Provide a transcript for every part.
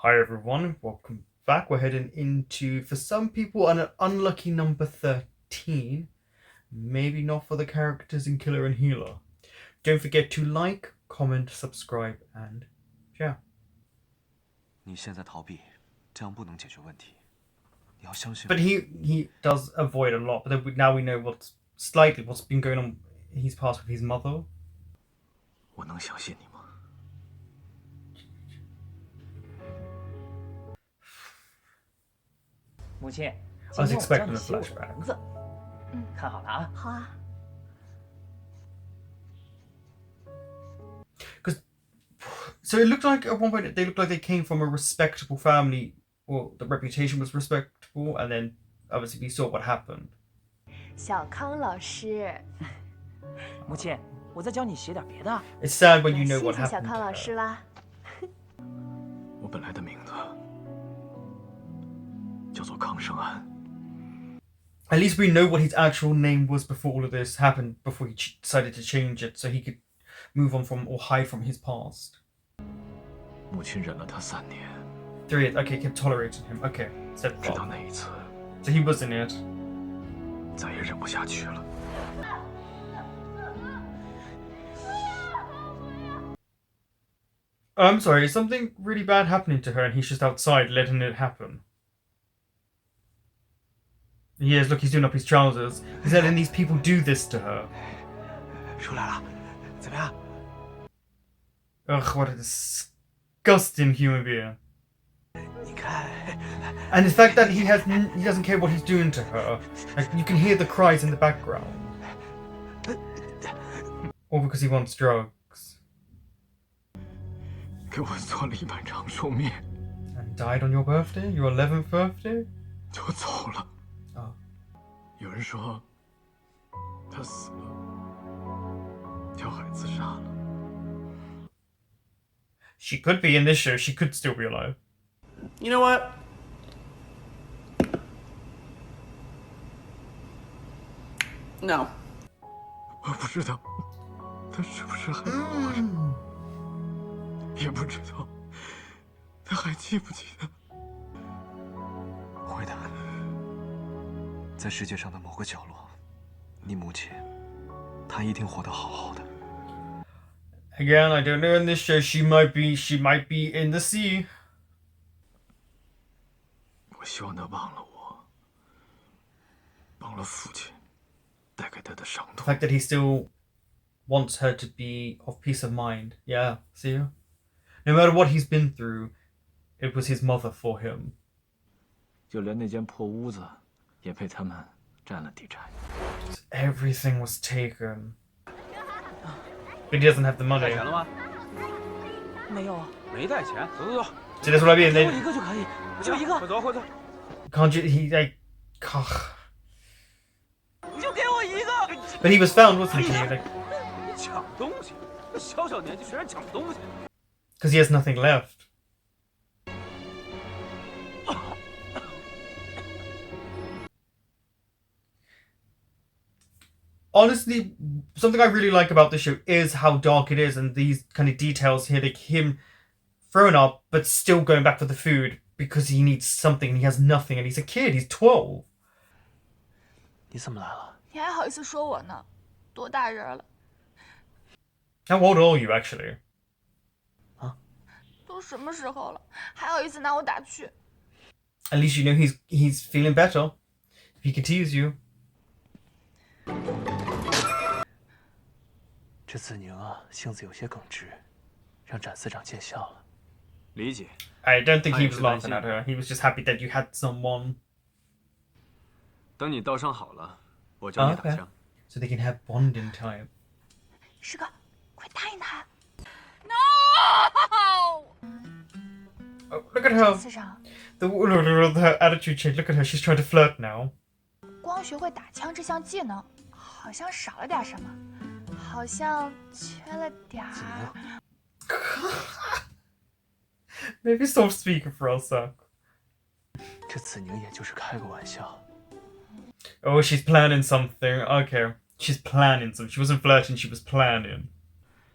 Hi everyone, welcome back. We're heading into, for some people, an unlucky number 13. Maybe not for the characters in Killer and Healer. Don't forget to like, comment, subscribe, and share. 你现在逃避，这样不能解决问题。你要相信。 But he does avoid a lot. But then now we know what's been going on in his past with his mother. 我能相信你吗？ 母亲， I was 今天我教 expecting 你 a 写我的 flashback. 名字。看好了啊。好啊。 So it looked like at one point they looked like they came from a respectable family, or the reputation was respectable, and then obviously we saw what happened. 小康老师，母亲，我再教你写点别的。 It's sad when you 那 know 谢 what 谢小 happened. 康老师啦。我本来的名字叫做康生安。 At least we know what his actual name was before all of this happened, before he decided to change it, so he could move on from or hide from his past. 母亲忍了他3年， 3 years, okay, kept tolerating him. Okay, said 直到 father. 那一次， So he was in it. 再也忍不下去了。 I'm sorry, is something really bad happening to her and he's just outside letting it happen? He is, look, he's doing up his trousers. He's letting these people do this to her. 出来了，怎么样？ Ugh, what a disgusting human being. 你看， And the fact that he doesn't care what he's doing to her. Like, you can hear the cries in the background. All because he wants drugs. 给我做了一碗长寿面， And died on your birthday? Your 11th birthday? 就走了。 Oh. 有人说他死了，跳海自杀了。 She could be in this show. She could still be alive. You know what? No. 我不知道他是不是还活着，也不知道他还记不记得。会的，在世界上的某个角落，你母亲，她一定活得好好的。 Again, I don't know in this show. She might be in the sea. 我希望他忘了我，忘了父亲带给他的伤 The 痛。 fact that he still wants her to be of peace of mind. Yeah, see? No matter what he's been through, it was his mother for him. 就连那间破屋子，也被他们占了地产。 Everything was taken. But he doesn't have the money. 带钱了吗？没有啊。没带钱，走走走。 So that's what I mean. 给 They 我一个就可以，就一个。快走，快走。 can't you, he like, ugh. 你就给我一个。 But he was found, wasn't he? Like, 抢东西，小小年纪学人抢东西。 because he has nothing left. Honestly, something I really like about this show is how dark it is and these kind of details here, like him thrown up but still going back for the food because he needs something and he has nothing and he's a kid, he's 12. 你怎么来了？你还好意思说我呢？多大人了？ How old are you actually? 都什么时候了，还好意思拿我打趣？ At least you know he's feeling better. If he could tease you. 这子宁啊，性子有些耿直，让展司长见笑了。理解。 I don't think he was laughing at her. He was just happy that you had someone. 等你刀伤好了，我教你打 Okay. 枪。 So they can have bonding time. 师哥，快答应他。No！ Oh, look at her. 司长， Her attitude change. Look at her. She's trying to flirt now. 光学会打枪这项技能，好像少了点什么，好像缺了点儿。 Maybe stop speaking for us, sir. 这子宁也就是开个玩笑。 Oh, she's planning something. Okay. She's planning something. She wasn't flirting, she was planning.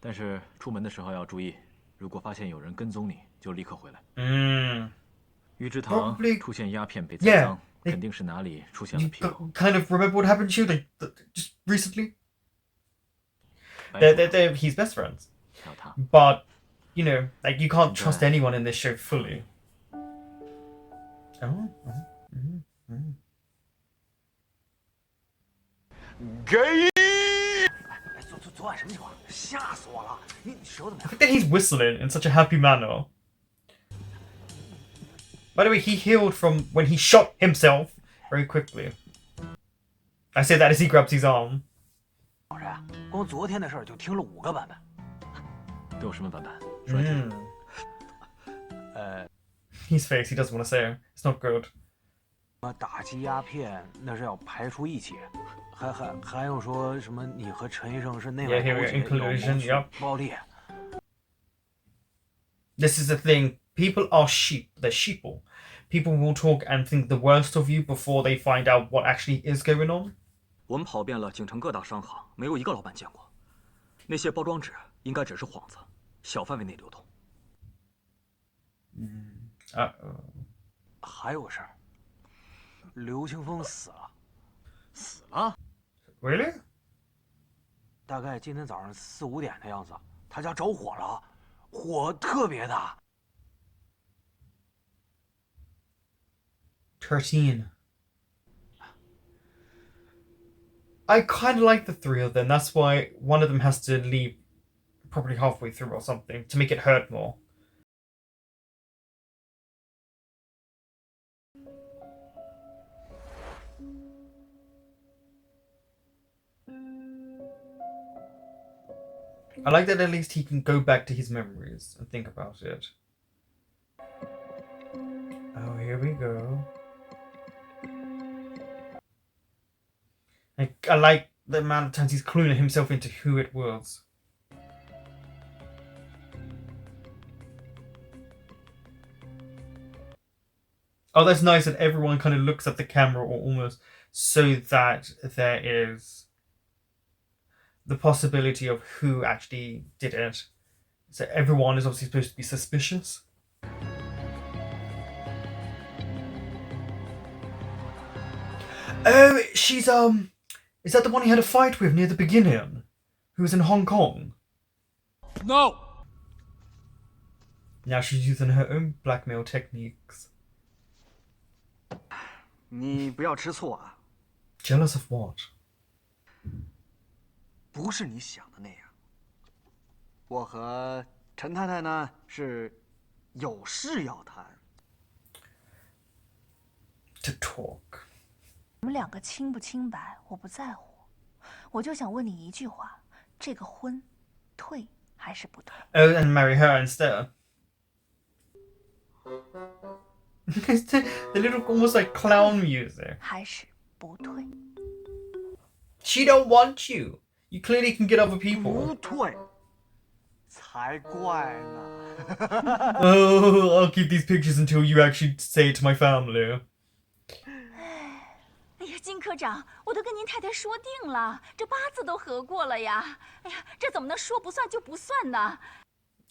但是出门的时候要注意，如果发现有人跟踪你，就立刻回来。 玉之堂 Probably- 出现鸦片被 Yeah, 栽赃， they- 肯定是哪里出现了 You 纰漏。 kind of remember what happened to you just recently? 白说 They're he's best friends. 还有他， But, you know, like, you can't trust Yeah. anyone in this show fully. Oh. 昨晚什么情况？吓死我了！你手怎么 I think that he's whistling in such a happy manner. By the way, he healed from when he shot himself very quickly. I say that as he grabs his arm. 老师，光昨天的事儿就听了5个版本。都有什么版本？说来听听。His face, he doesn't want to say it. It's not good. 打击鸦片那是要排除异己，还有说什么你和陈医生是内外 Yeah, here we 勾 go. 结，有 Inclusion, 谋取 yep. 暴力。 This is the thing. People are sheep. They're sheeple. People will talk and think the worst of you before they find out what actually is going on. 我们跑遍了京城各大商行，没有一个老板见过。那些包装纸应该只是幌子，小范围内流通。还有个事儿，刘清风死了，死了？ Really? 大概今天早上4、5点的样子，他家着火了，火特别大。 13. I kind of like the 3 of them. That's why one of them has to leave probably halfway through or something to make it hurt more. I like that at least he can go back to his memories and think about it. Oh, here we go. I like the amount of times he's cluing himself into who it was. Oh, that's nice that everyone kind of looks at the camera or almost so that there is the possibility of who actually did it. So everyone is obviously supposed to be suspicious. Oh, she's is that the one he had a fight with near the beginning? Who was in Hong Kong? No. Now she's using her own blackmail techniques. 你不要吃醋啊， Jealous of what? 不是你想的那样。我和陈太太呢是有事要谈。 To talk. 我们2个清不清白，我不在乎，我就想问你一句话：这个婚，退还是不退？ Oh, and marry her instead. The little almost like clown music. 还是不退？ She don't want you. You clearly can get other people. 不退，才怪呢。 Oh, I'll keep these pictures until you actually say it to my family. 哎呀，金科长，我都跟您太太说定了，这八字都合过了呀。哎呀，这怎么能说不算就不算呢？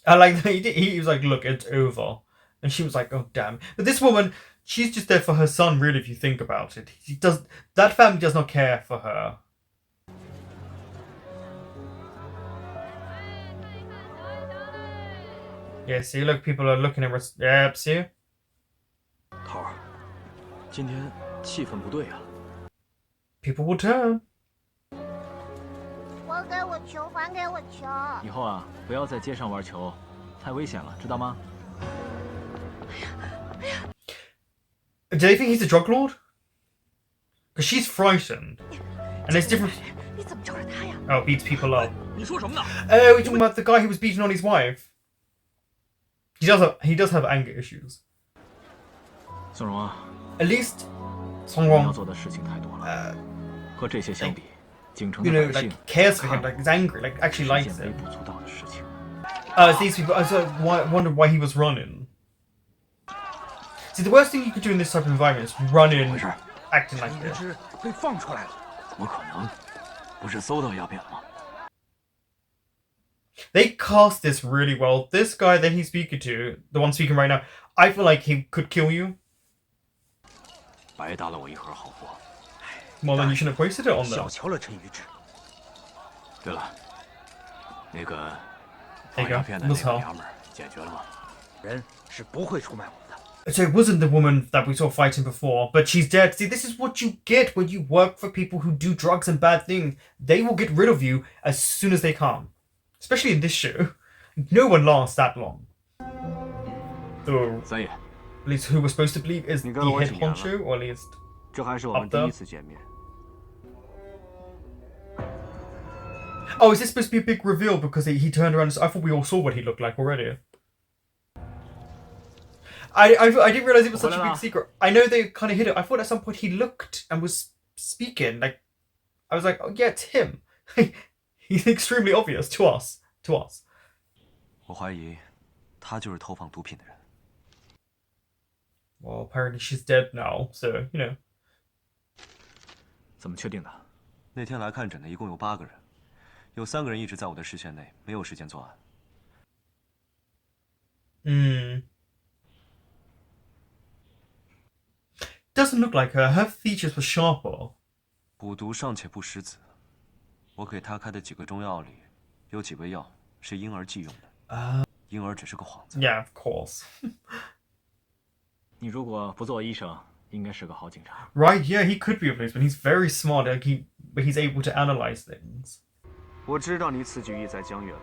I like that he was like, look, it's over. And she was like, oh, damn. But this woman, she's just there for her son, really, if you think about it. That family does not care for her. Yeah, see, look, people are looking at us. Yep, see? 头儿，今天气氛不对啊。 People will turn. 还给我球，还给我球！以后啊，不要在街上玩球，太危险了，知道吗？ Do they think he's a drug lord? Because she's frightened. And there's different... 你怎么找着他呀？ Oh, beats people up. 你说什么呢？ Oh, we're talking about the guy who was beating on his wife. He does have anger issues. 宋荣啊， At least 你要 Songrong, 做的事情太多了，和这些相比，京城 you 的 know, 百姓 like cares for him, like is angry, like actually 是 likes 件微 him. 不足道的事情。 It's these people. I wondered why he was running. See, the worst thing you could do in this type of environment is run in, 没事， acting like 物 this. 质被放出来了。怎么可能？不是搜到鸦片了吗？ They cast this really well. This guy that he's speaking to, the one speaking right now, I feel like he could kill you. 白搭了我一盒好货。 Well, then you shouldn't have wasted it on them. 小瞧了陈宇志。对了，那个 There 放 you 鸦 go. 片的那 That's 个 how. 娘们儿解决了吗？人是不会出卖我们的。 So it wasn't the woman that we saw fighting before, but she's dead. See, this is what you get when you work for people who do drugs and bad things. They will get rid of you as soon as they can. Especially in this show. No one lasts that long. Though, 三爷， at least who we're supposed to believe is the 你跟了我 head 几年了。 honcho, or at least... 这还是我们第一次见面。 Oh, is this supposed to be a big reveal because he turned around and I thought we all saw what he looked like already. I didn't realize it was such a big secret. I know they kind of hid it. I thought at some point he looked and was speaking. Like, I was like, oh yeah, it's him. He's extremely obvious to us. To us. 我怀疑他就是投放毒品的人。 Well, apparently she's dead now, so you know. 怎么确定的？那天来看诊的一共有8个人，有3个人一直在我的视线内，没有时间作案。Doesn't look like her. Her features were sharper. 蛊毒尚且不食子，我给他开的几个中药里，有几味药是婴儿忌用的。婴儿只是个幌子。 Yeah, of course. 你如果不做医生，应该是个好警察。 Right? Yeah, he could be a policeman. He's very smart. Like he's able to analyze things. 我知道你此举意在江月楼，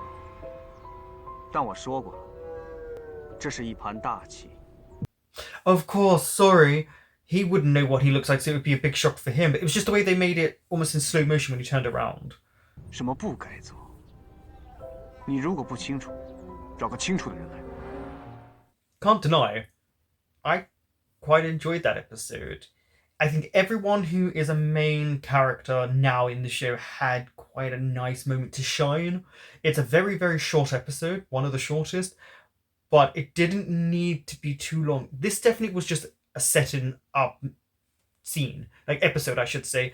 但我说过了，这是一盘大棋。 Of course, sorry. He wouldn't know what he looks like, so it would be a big shock for him. But it was just the way they made it almost in slow motion when he turned around. 什么不该做？你如果不清楚，找个清楚的人来。 Can't deny, I quite enjoyed that episode. I think everyone who is a main character now in the show had quite a nice moment to shine. It's a very, very short episode, one of the shortest, but it didn't need to be too long. This definitely was just a setting up scene, like episode, I should say.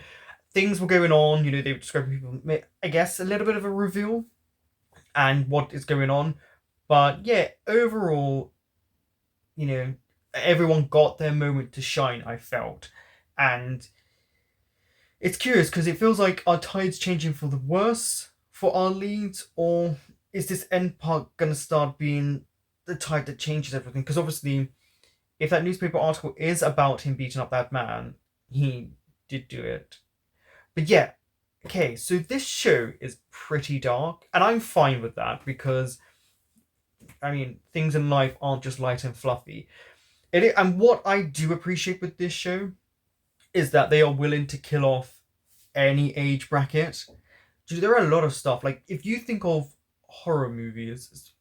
Things were going on, you know, they were describing people, I guess, a little bit of a reveal and what is going on. But yeah, overall, you know, everyone got their moment to shine, I felt. And it's curious because it feels like our tide's changing for the worse for our leads, or is this end part going to start being the tide that changes everything? Because obviously, if that newspaper article is about him beating up that man, he did do it. But yeah, okay, so this show is pretty dark, and I'm fine with that because, I mean, things in life aren't just light and fluffy. And what I do appreciate with this show is that they are willing to kill off any age bracket. Dude, there are a lot of stuff. Like, if you think of horror movies,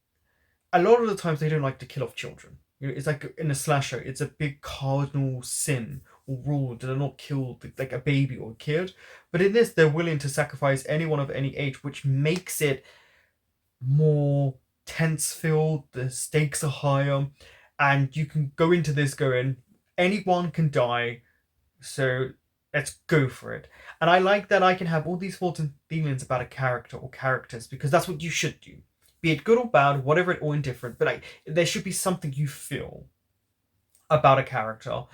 a lot of the times they don't like to kill off children. You know, it's like in a slasher, it's a big cardinal sin or rule to not kill like a baby or a kid. But in this, they're willing to sacrifice anyone of any age, which makes it more tense-filled. The stakes are higher, and you can go into this going, anyone can die, so let's go for it. And I like that I can have all these thoughts and feelings about a character or characters, because that's what you should do. Be it good or bad, whatever, or indifferent, but there should be something you feel about a character.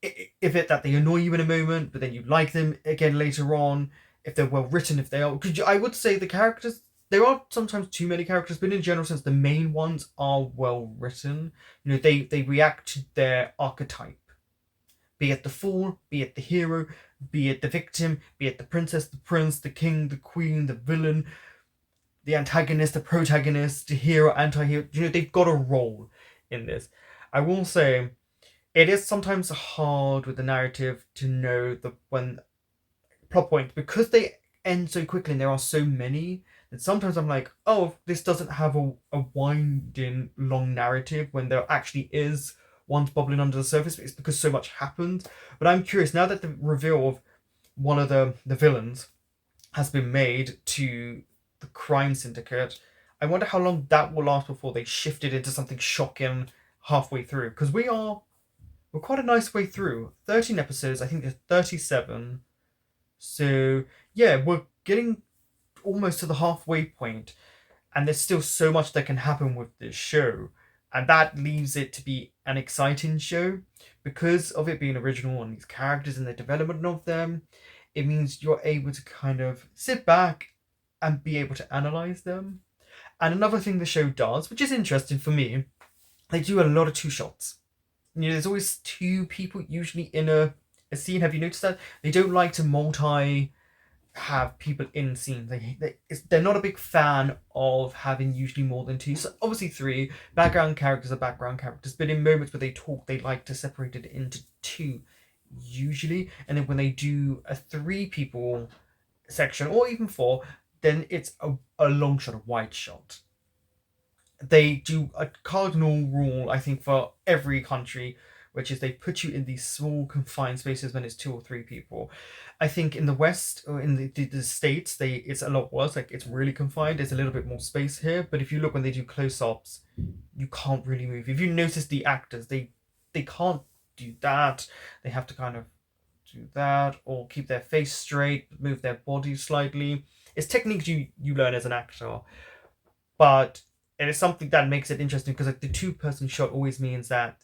If it that they annoy you in a moment, but then you like them again later on, if they're well written, if they are... Because I would say the characters, there are sometimes too many characters, but in a general sense, the main ones are well written. You know, they react to their archetype. Be it the fool, be it the hero, be it the victim, be it the princess, the prince, the king, the queen, the villain, the antagonist, the protagonist, the hero, anti-hero. You know, they've got a role in this. I will say, it is sometimes hard with the narrative to know when plot points, because they end so quickly and there are so many, that sometimes I'm like, oh, this doesn't have a winding long narrative when there actually is one's bubbling under the surface. It's because so much happened. But I'm curious, now that the reveal of one of the villains has been made to the crime syndicate, I wonder how long that will last before they shift it into something shocking halfway through. Because we're quite a nice way through. 13 episodes, I think there's 37. So yeah, we're getting almost to the halfway point. And there's still so much that can happen with this show. And that leaves it to be an exciting show. Because of it being original and these characters and the development of them, it means you're able to kind of sit back and be able to analyze them. And another thing the show does, which is interesting for me, they do a lot of two shots. You know, there's always two people usually in a scene. Have you noticed that? They don't like to have people in scenes. They're not a big fan of having usually more than two. So obviously three background characters are background characters, but in moments where they talk, they like to separate it into two usually. And then when they do a 3 people section or even 4, then it's a long shot, a wide shot. They do a cardinal rule, I think, for every country, which is they put you in these small confined spaces when it's 2 or 3 people. I think in the West or in the States, it's a lot worse. Like, it's really confined. There's a little bit more space here. But if you look when they do close-ups, you can't really move. If you notice the actors, they can't do that. They have to kind of do that or keep their face straight, move their body slightly. It's techniques you learn as an actor. But it is something that makes it interesting because like the 2-person shot always means that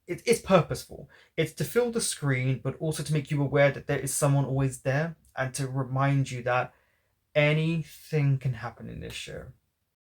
it's purposeful. It's to fill the screen, but also to make you aware that there is someone always there and to remind you that anything can happen in this show.